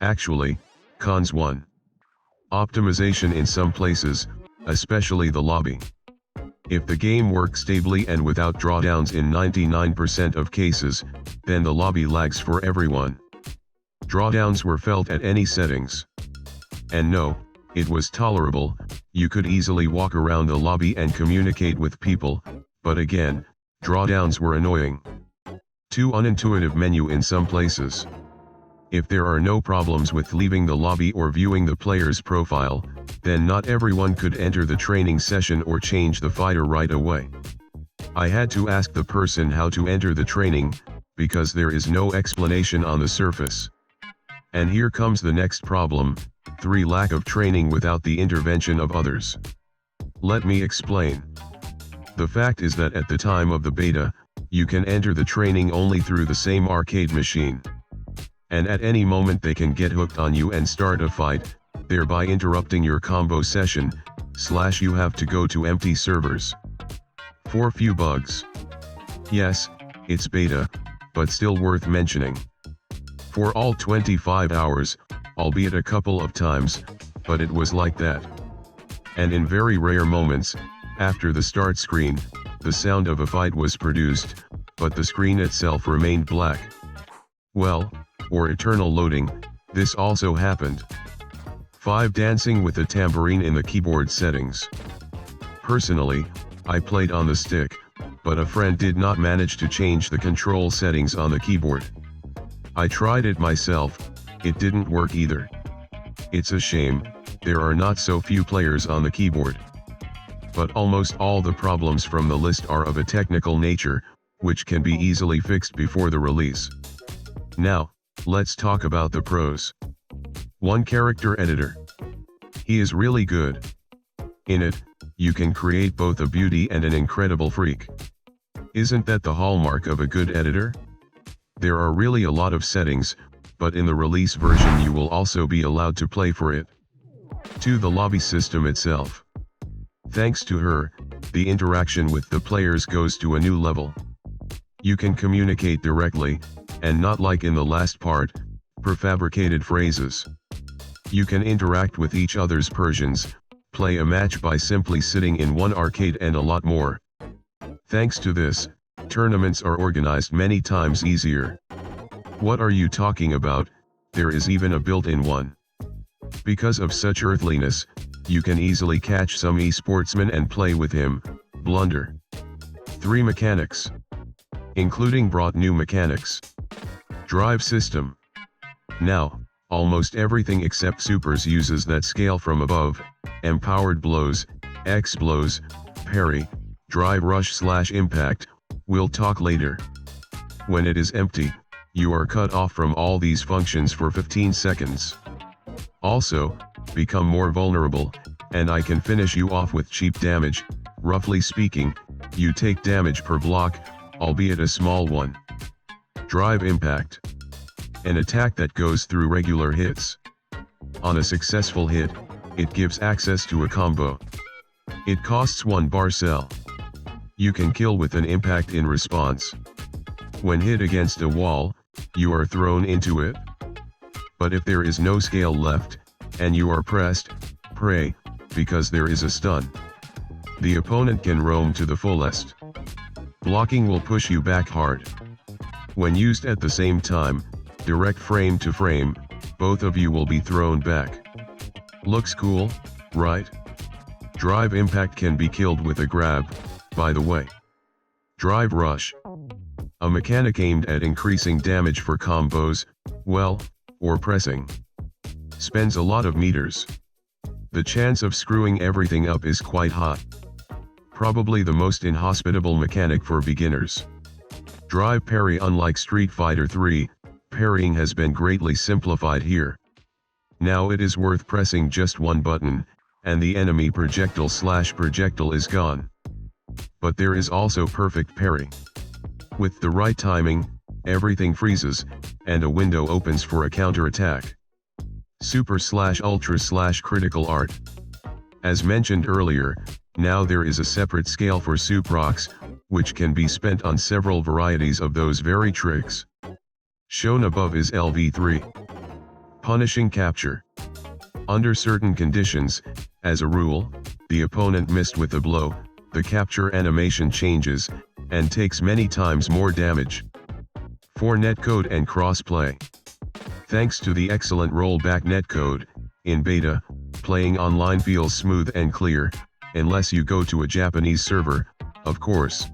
Actually, cons 1. Optimization in some places, especially the lobby. If the game works stably and without drawdowns in 99% of cases, then the lobby lags for everyone. Drawdowns were felt at any settings. And no, it was tolerable, you could easily walk around the lobby and communicate with people, but again, drawdowns were annoying. Too unintuitive menu in some places. If there are no problems with leaving the lobby or viewing the player's profile, then not everyone could enter the training session or change the fighter right away. I had to ask the person how to enter the training, because there is no explanation on the surface. And here comes the next problem, 3. Lack of training without the intervention of others. Let me explain. The fact is that at the time of the beta, you can enter the training only through the same arcade machine. And at any moment they can get hooked on you and start a fight, thereby interrupting your combo session, / you have to go to empty servers. For few bugs. Yes, it's beta, but still worth mentioning. For all 25 hours, albeit a couple of times, but it was like that. And in very rare moments, after the start screen, the sound of a fight was produced, but the screen itself remained black. Well, or eternal loading, this also happened. 5. Dancing with a tambourine in the keyboard settings. Personally, I played on the stick, but a friend did not manage to change the control settings on the keyboard. I tried it myself, it didn't work either. It's a shame, there are not so few players on the keyboard. But almost all the problems from the list are of a technical nature, which can be easily fixed before the release. Now, let's talk about the pros. 1. Character editor. He is really good. In it, you can create both a beauty and an incredible freak. Isn't that the hallmark of a good editor? There are really a lot of settings, but in the release version you will also be allowed to play for it. 2. The lobby system itself. Thanks to her, the interaction with the players goes to a new level. You can communicate directly, and not like in the last part, prefabricated phrases. You can interact with each other's Persians, play a match by simply sitting in one arcade and a lot more. Thanks to this, tournaments are organized many times easier. What are you talking about? There is even a built-in one. Because of such earthliness, you can easily catch some esportsman and play with him, blunder. 3. Mechanics. Including brought new mechanics. Drive system. Now, almost everything except supers uses that scale from above, empowered blows, X blows, parry, drive rush / impact, we'll talk later. When it is empty, you are cut off from all these functions for 15 seconds. Also, become more vulnerable, and I can finish you off with cheap damage. Roughly speaking, you take damage per block, albeit a small one. Drive impact. An attack that goes through regular hits. On a successful hit, it gives access to a combo. It costs 1 bar cell. You can kill with an impact in response. When hit against a wall, you are thrown into it. But if there is no scale left, and you are pressed, pray, because there is a stun. The opponent can roam to the fullest. Blocking will push you back hard. When used at the same time, direct frame to frame, both of you will be thrown back. Looks cool, right? Drive impact can be killed with a grab, by the way. Drive rush. A mechanic aimed at increasing damage for combos, well, or pressing. Spends a lot of meters. The chance of screwing everything up is quite high. Probably the most inhospitable mechanic for beginners. Drive parry. Unlike Street Fighter 3, parrying has been greatly simplified here. Now it is worth pressing just one button, and the enemy projectile / projectile is gone. But there is also perfect parry. With the right timing, everything freezes, and a window opens for a counterattack. Super / ultra / critical art. As mentioned earlier, now there is a separate scale for Suprox, which can be spent on several varieties of those very tricks. Shown above is LV3. Punishing capture. Under certain conditions, as a rule, the opponent missed with a blow, the capture animation changes, and takes many times more damage. For netcode and crossplay. Thanks to the excellent rollback netcode, in beta, playing online feels smooth and clear, unless you go to a Japanese server, of course.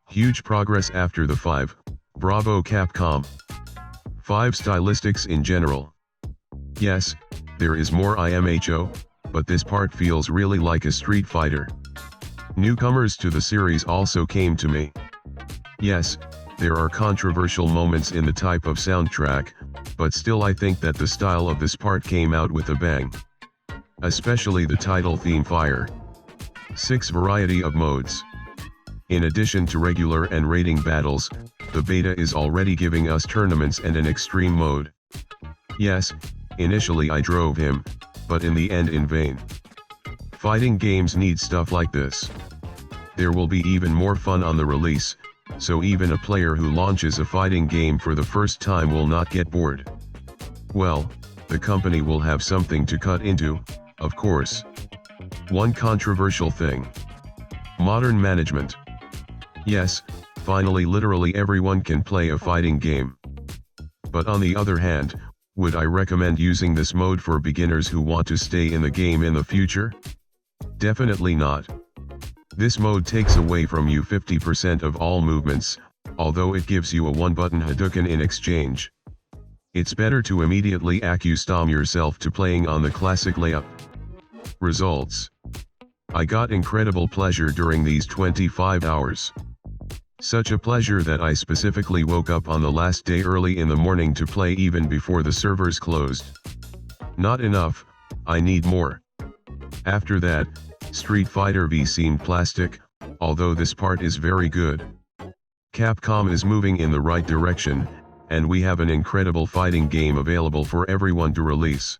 Huge progress after the 5, bravo Capcom. 5 stylistics in general. Yes, there is more IMHO, but this part feels really like a Street Fighter. Newcomers to the series also came to me. Yes, there are controversial moments in the type of soundtrack, but still I think that the style of this part came out with a bang. Especially the title theme Fire. 6 variety of modes. In addition to regular and rating battles, the beta is already giving us tournaments and an extreme mode. Yes, initially I drove him, but in the end in vain. Fighting games need stuff like this. There will be even more fun on the release, so even a player who launches a fighting game for the first time will not get bored. Well, the company will have something to cut into, of course. One controversial thing. Modern management. Yes, finally literally everyone can play a fighting game. But on the other hand, would I recommend using this mode for beginners who want to stay in the game in the future? Definitely not. This mode takes away from you 50% of all movements, although it gives you a one-button Hadouken in exchange. It's better to immediately accustom yourself to playing on the classic layup. Results. I got incredible pleasure during these 25 hours. Such a pleasure that I specifically woke up on the last day early in the morning to play even before the servers closed. Not enough, I need more. After that, Street Fighter V seemed plastic, although this part is very good. Capcom is moving in the right direction, and we have an incredible fighting game available for everyone to release.